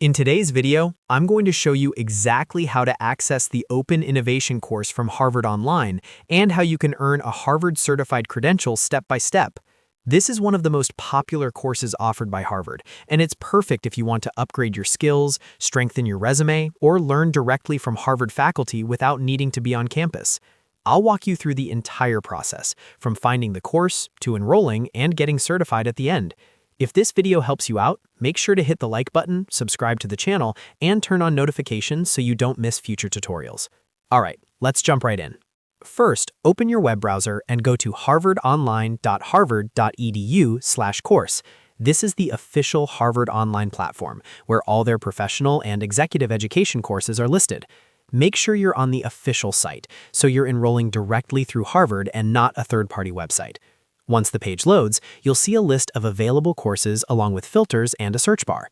In today's video, I'm going to show you exactly how to access the Open Innovation course from Harvard Online and how you can earn a Harvard-certified credential step by step. This is one of the most popular courses offered by Harvard, and it's perfect if you want to upgrade your skills, strengthen your resume, or learn directly from Harvard faculty without needing to be on campus. I'll walk you through the entire process, from finding the course to enrolling and getting certified at the end. If this video helps you out, make sure to hit the like button, subscribe to the channel, and turn on notifications so you don't miss future tutorials. Alright, let's jump right in. First, open your web browser and go to harvardonline.harvard.edu/course. This is the official Harvard Online platform, where all their professional and executive education courses are listed. Make sure you're on the official site, so you're enrolling directly through Harvard and not a third-party website. Once the page loads, you'll see a list of available courses along with filters and a search bar.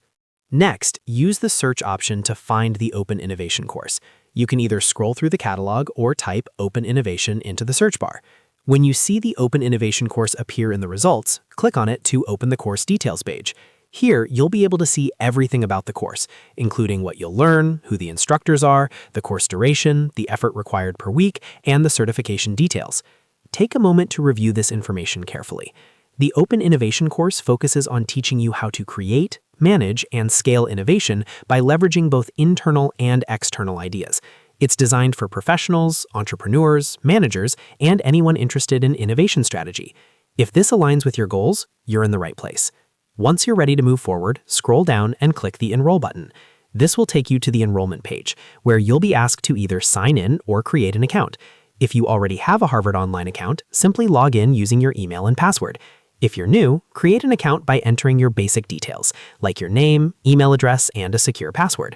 Next, use the search option to find the Open Innovation course. You can either scroll through the catalog or type Open Innovation into the search bar. When you see the Open Innovation course appear in the results, click on it to open the course details page. Here, you'll be able to see everything about the course, including what you'll learn, who the instructors are, the course duration, the effort required per week, and the certification details. Take a moment to review this information carefully. The Open Innovation course focuses on teaching you how to create, manage, and scale innovation by leveraging both internal and external ideas. It's designed for professionals, entrepreneurs, managers, and anyone interested in innovation strategy. If this aligns with your goals, you're in the right place. Once you're ready to move forward, scroll down and click the Enroll button. This will take you to the enrollment page, where you'll be asked to either sign in or create an account. If you already have a Harvard Online account, simply log in using your email and password. If you're new, create an account by entering your basic details, like your name, email address, and a secure password.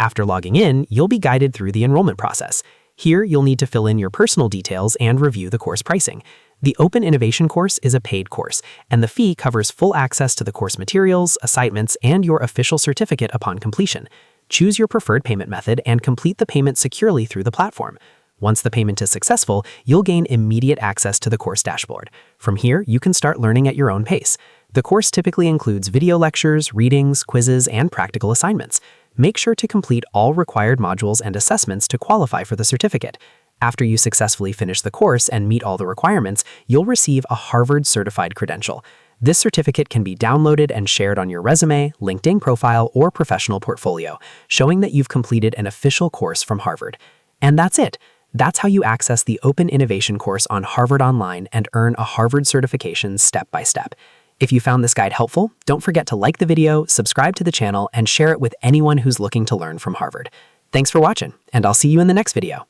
After logging in, you'll be guided through the enrollment process. Here, you'll need to fill in your personal details and review the course pricing. The Open Innovation course is a paid course, and the fee covers full access to the course materials, assignments, and your official certificate upon completion. Choose your preferred payment method and complete the payment securely through the platform. Once the payment is successful, you'll gain immediate access to the course dashboard. From here, you can start learning at your own pace. The course typically includes video lectures, readings, quizzes, and practical assignments. Make sure to complete all required modules and assessments to qualify for the certificate. After you successfully finish the course and meet all the requirements, you'll receive a Harvard-certified credential. This certificate can be downloaded and shared on your resume, LinkedIn profile, or professional portfolio, showing that you've completed an official course from Harvard. And that's it. That's how you access the Open Innovation course on Harvard Online and earn a Harvard certification step by step. If you found this guide helpful, don't forget to like the video, subscribe to the channel, and share it with anyone who's looking to learn from Harvard. Thanks for watching, and I'll see you in the next video.